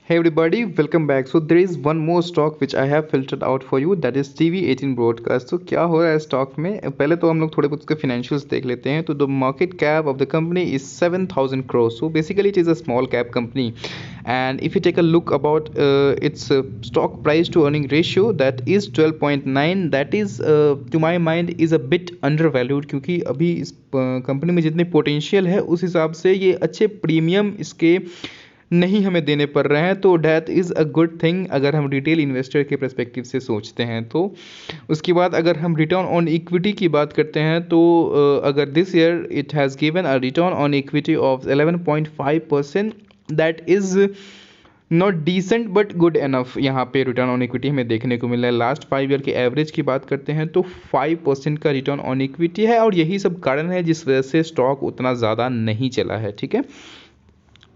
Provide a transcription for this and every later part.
Hey everybody, welcome back. So there is one more stock which I have filtered out for you, that is TV18 Broadcast. तो क्या हो रहा है stock में, पहले तो हम लोग थोड़े बहुत उसके फाइनेंशियल्स देख लेते हैं. तो the market cap of the company is 7,000 crores. So basically it is a small cap company, and if you take a look about its stock price to earning ratio, that is 12.9. that is to my mind is a bit undervalued, क्योंकि अभी इस company में जितने potential है उस हिसाब से ये अच्छे प्रीमियम इसके नहीं हमें देने पड़ रहे हैं. तो that is a good thing अगर हम रिटेल इन्वेस्टर के पर्सपेक्टिव से सोचते हैं. तो उसके बाद अगर हम रिटर्न ऑन इक्विटी की बात करते हैं तो अगर this year it has given a return on equity of 11.5%, that is not decent but good enough. यहाँ पे रिटर्न ऑन इक्विटी हमें देखने को मिला है. लास्ट 5 ईयर के एवरेज की बात करते हैं तो 5% का रिटर्न ऑन इक्विटी है, और यही सब कारण है जिस वजह से स्टॉक उतना ज़्यादा नहीं चला है. ठीक है.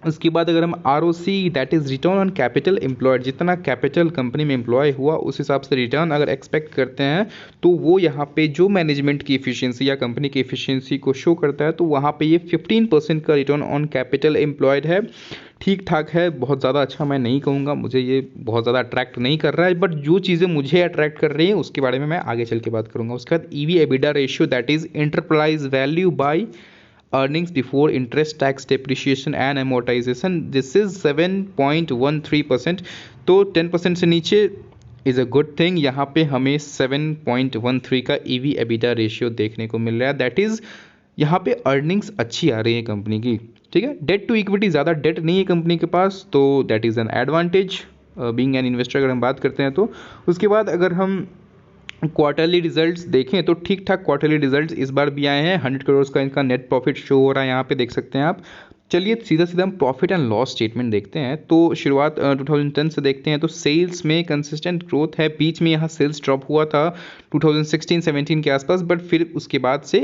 उसके बाद अगर हम ROC, that is return on capital employed, जितना कैपिटल कंपनी में एम्प्लॉय हुआ उस हिसाब से रिटर्न अगर एक्सपेक्ट करते हैं तो वो यहाँ पे जो मैनेजमेंट की एफिशिएंसी या कंपनी की एफिशिएंसी को शो करता है, तो वहाँ पे ये 15% का रिटर्न ऑन कैपिटल एम्प्लॉयड है. ठीक ठाक है, बहुत ज़्यादा अच्छा मैं नहीं कहूँगा, मुझे ये बहुत ज़्यादा अट्रैक्ट नहीं कर रहा है. बट जो चीज़ें मुझे अट्रैक्ट कर रही हैं उसके बारे में मैं आगे चल के बात करूँगा. उसके बाद EV/EBITDA ratio, that is enterprise value by earnings before interest, tax, depreciation and amortization, this is 7.13%. तो 10% से नीचे इज़ अ गुड थिंग. यहाँ पे हमें 7.13 का EV/EBITDA रेशियो देखने को मिल रहा है. दैट इज़ यहाँ पे अर्निंग्स अच्छी आ रही है कंपनी की. ठीक है. डेट टू इक्विटी, ज़्यादा डेट नहीं है कंपनी के पास, तो that is an advantage being an investor अगर हम बात करते हैं तो. उसके बाद अगर हम क्वार्टरली रिजल्ट्स देखें तो ठीक ठाक क्वार्टरली रिजल्ट्स इस बार भी आए हैं. 100 करोड़ का इनका नेट प्रॉफिट शो हो रहा है, यहाँ पे देख सकते हैं आप. चलिए सीधा सीधा हम प्रॉफिट एंड लॉस स्टेटमेंट देखते हैं. तो शुरुआत 2010 से देखते हैं तो सेल्स में कंसिस्टेंट ग्रोथ है. बीच में यहाँ सेल्स ड्रॉप हुआ था 2016-17 के आसपास, बट फिर उसके बाद से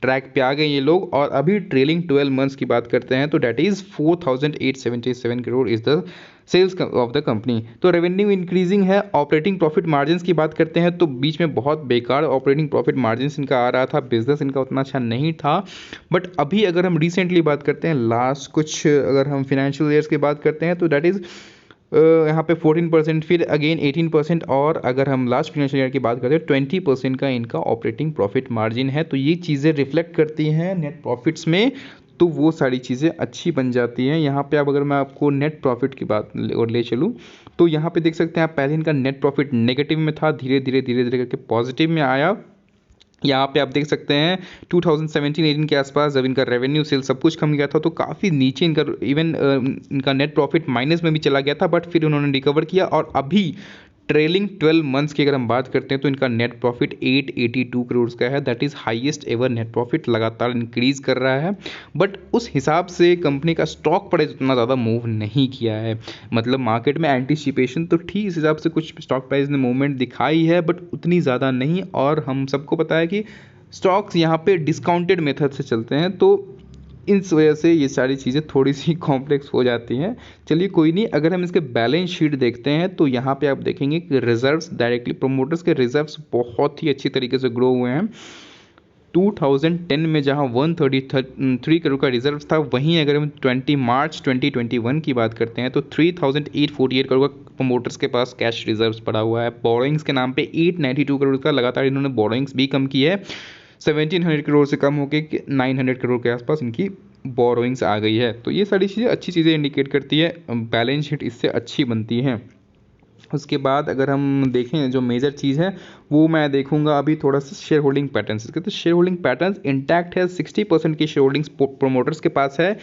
ट्रैक पे आ गए ये लोग. और अभी ट्रेलिंग 12 मंथ्स की बात करते हैं तो that is 4,877 crore is the sales of the company. तो रेवेन्यू इंक्रीजिंग है. ऑपरेटिंग प्रॉफिट मार्जिन्स की बात करते हैं तो बीच में बहुत बेकार ऑपरेटिंग प्रॉफिट मार्जिन्स इनका आ रहा था, बिजनेस इनका उतना अच्छा नहीं था. बट अभी अगर हम रिसेंटली बात करते हैं, लास्ट कुछ अगर हम फिनेंशियल ईयर्स की बात करते हैं तो डैट इज़ यहाँ पे 14%, फिर अगेन 18%, और अगर हम लास्ट फाइनेंशियल ईयर की बात करते हैं 20% का इनका ऑपरेटिंग प्रॉफिट मार्जिन है. तो ये चीज़ें रिफ्लेक्ट करती हैं नेट प्रॉफिट्स में, तो वो सारी चीज़ें अच्छी बन जाती हैं. यहाँ पे अब अगर मैं आपको नेट प्रॉफिट की बात और ले चलूँ तो यहाँ पे देख सकते हैं आप, पहले इनका नेट प्रॉफिट नेगेटिव में था, धीरे धीरे करके पॉजिटिव में आया. यहाँ पे आप देख सकते हैं 2017-18 के आसपास जब इनका रेवेन्यू सेल सब कुछ कम गया था तो काफ़ी नीचे इनका इवन इनका नेट प्रॉफिट माइनस में भी चला गया था, बट फिर उन्होंने रिकवर किया. और अभी ट्रेलिंग 12 मंथ्स की अगर हम बात करते हैं तो इनका नेट प्रॉफिट 882 करोड़ का है. That is highest ever net profit, लगातार इंक्रीज कर रहा है. बट उस हिसाब से कंपनी का स्टॉक प्राइस उतना ज़्यादा मूव नहीं किया है. मतलब मार्केट में एंटीसिपेशन तो ठीक इस हिसाब से कुछ स्टॉक प्राइस ने मूवमेंट दिखाई है, बट उतनी ज़्यादा नहीं. और हम सबको पता है कि स्टॉक्स यहाँ पे डिस्काउंटेड मेथड से चलते हैं, तो इस वजह से ये सारी चीज़ें थोड़ी सी कॉम्प्लेक्स हो जाती हैं. चलिए कोई नहीं. अगर हम इसके बैलेंस शीट देखते हैं तो यहाँ पे आप देखेंगे कि रिजर्व्स, डायरेक्टली प्रोमोटर्स के रिजर्व्स बहुत ही अच्छी तरीके से ग्रो हुए हैं. 2010 में जहाँ 133 करोड़ का रिजर्व था, वहीं अगर हम 20 मार्च 2021 की बात करते हैं तो 3,848 करोड़ का प्रोमोटर्स के पास कैश रिजर्व्स पड़ा हुआ है. बोरोइंग्स के नाम पे 892 करोड़ का लगातार इन्होंने बोरोइंग्स भी कम की है. 1700 करोड़ से कम होकर 900 करोड़ के आसपास इनकी बोरोइंग्स आ गई है. तो ये सारी चीज़ें अच्छी चीज़ें इंडिकेट करती है, बैलेंस शीट इससे अच्छी बनती है. उसके बाद अगर हम देखें जो मेजर चीज़ है वो मैं देखूंगा अभी थोड़ा सा शेयर होल्डिंग पैटर्न्स. तो शेयर होल्डिंग पैटर्न्स इंटैक्ट है. 60% की शेयर होल्डिंग्स प्रोमोटर्स के पास है.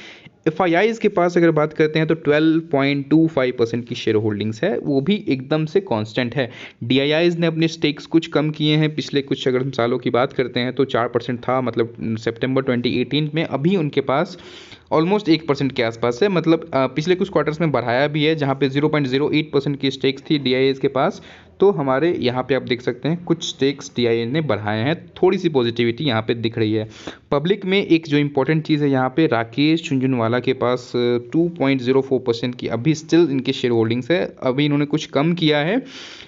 FIIs के पास अगर बात करते हैं तो 12.25% की शेयर होल्डिंग्स है, वो भी एकदम से कांस्टेंट है. DIIs ने अपने स्टेक्स कुछ कम किए हैं पिछले कुछ अगर हम सालों की बात करते हैं तो 4% था, मतलब सितंबर 2018 में. अभी उनके पास ऑलमोस्ट 1% के आसपास है. मतलब पिछले कुछ क्वार्टर्स में बढ़ाया भी है, जहाँ पे 0.08% की स्टेक्स थी DIIs के पास. तो हमारे यहाँ पे आप देख सकते हैं कुछ स्टेक्स DII ने बढ़ाए हैं. थोड़ी सी पॉजिटिविटी यहाँ पे दिख रही है. पब्लिक में एक जो इंपॉर्टेंट चीज़ है, यहाँ पे राकेश झुनझुनवाला के पास 2.04% की अभी स्टिल इनके शेयर होल्डिंग्स है. अभी इन्होंने कुछ कम किया है.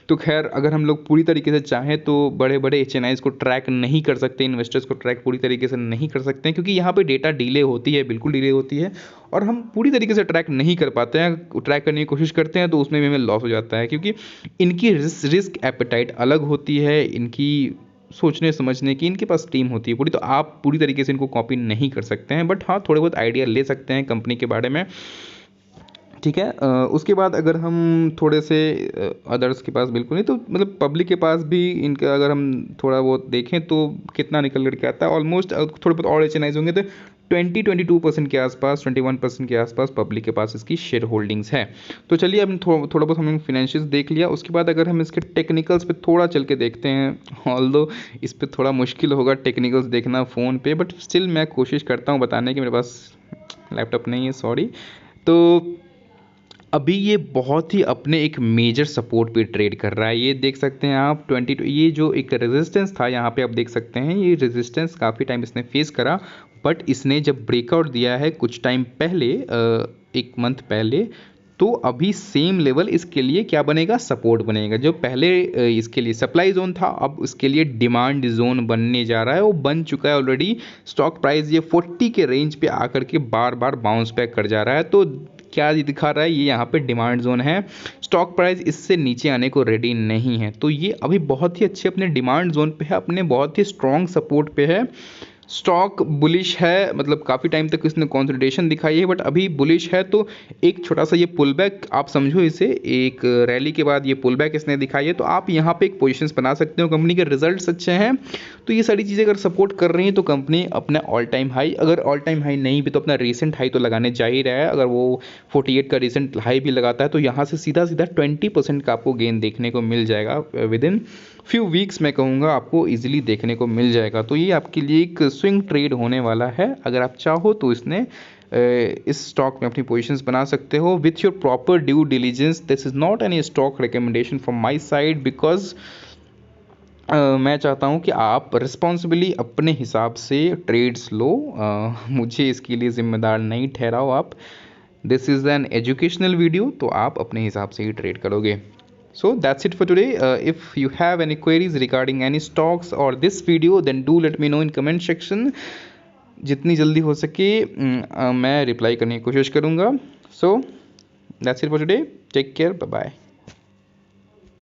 तो खैर अगर हम लोग पूरी तरीके से चाहें तो बड़े बड़े HNIs को ट्रैक नहीं कर सकते, इन्वेस्टर्स को ट्रैक पूरी तरीके से नहीं कर सकते हैं, क्योंकि यहाँ पे डेटा डिले होती है, बिल्कुल डिले होती है और हम पूरी तरीके से ट्रैक नहीं कर पाते हैं। ट्रैक करने की कोशिश करते हैं तो उसमें भी हमें लॉस हो जाता है, क्योंकि इनकी रिस्क एपेटाइट अलग होती है, इनकी सोचने समझने की इनके पास टीम होती है पूरी। तो आप पूरी तरीके से इनको कॉपी नहीं कर सकते हैं, बट हाँ थोड़े बहुत आइडिया ले सकते हैं कंपनी के बारे में, ठीक है। उसके बाद अगर हम थोड़े से अदर्स के पास बिल्कुल नहीं, तो मतलब पब्लिक के पास भी इनका अगर हम थोड़ा बहुत देखें तो कितना निकल करके आता है, ऑलमोस्ट थोड़े बहुत और एच होंगे तो 22% के आसपास, 21% के आसपास पब्लिक के पास इसकी शेयर होल्डिंग्स है। तो चलिए अब थोड़ा बहुत हमने फिनेंशियल्स देख लिया। उसके बाद अगर हम इसके टेक्निकल्स पे थोड़ा चल के देखते हैं, ऑल्दो इस पर थोड़ा मुश्किल होगा टेक्निकल्स देखना फ़ोन पे, बट स्टिल मैं कोशिश करता हूँ बताने की। मेरे पास लैपटॉप नहीं है, सॉरी। तो अभी ये बहुत ही अपने एक मेजर सपोर्ट पे ट्रेड कर रहा है। ये देख सकते हैं आप 22, ये जो एक रेजिस्टेंस था यहाँ पे आप देख सकते हैं, ये रेजिस्टेंस काफ़ी टाइम इसने फेस करा, बट इसने जब ब्रेकआउट दिया है कुछ टाइम पहले, एक मंथ पहले, तो अभी सेम लेवल इसके लिए क्या बनेगा, सपोर्ट बनेगा। जो पहले इसके लिए सप्लाई जोन था, अब उसके लिए डिमांड जोन बनने जा रहा है, वो बन चुका है ऑलरेडी। स्टॉक प्राइस ये 40 के रेंज पे आकर के बार बार बाउंस बैक कर जा रहा है। तो क्या दिखा रहा है, ये यहाँ पे डिमांड जोन है, स्टॉक प्राइस इससे नीचे आने को रेडी नहीं है। तो ये अभी बहुत ही अच्छे अपने डिमांड जोन पे है, अपने बहुत ही स्ट्रॉन्ग सपोर्ट पे है। स्टॉक बुलिश है, मतलब काफ़ी टाइम तक इसने कंसोलिडेशन दिखाई है, बट अभी बुलिश है। तो एक छोटा सा ये पुल बैक आप समझो इसे, एक रैली के बाद ये पुल बैक इसने दिखाई है, तो आप यहाँ पे एक पोजीशंस बना सकते हो। कंपनी के रिजल्ट्स अच्छे हैं, तो ये सारी चीज़ें अगर सपोर्ट कर रही हैं तो कंपनी अपना ऑल टाइम हाई, अगर ऑल टाइम हाई नहीं भी तो अपना रिसेंट हाई तो लगाने जा ही रहा है। अगर वो 48 का रिसेंट हाई भी लगाता है तो यहाँ से सीधा सीधा 20% का आपको गेन देखने को मिल जाएगा विद इन फ्यू वीक्स, मैं कहूँगा आपको इजीली देखने को मिल जाएगा। तो ये आपके लिए एक स्विंग ट्रेड होने वाला है। अगर आप चाहो तो इस स्टॉक में अपनी पोजीशंस बना सकते हो with your proper due diligence. This is not any stock recommendation from my side, because मैं चाहता हूँ कि आप रिस्पॉन्सिबली अपने हिसाब से ट्रेड्स लो, मुझे इसके लिए ज़िम्मेदार नहीं ठहराओ आप। This is an educational video, तो आप अपने हिसाब से ही ट्रेड करोगे। So that's it for today. If you have any queries regarding any stocks or this video, then do let me know in comment section. जितनी जल्दी हो सके मैं रिप्लाई करने की कोशिश करूँगा। So that's it for today. Take care. Bye bye.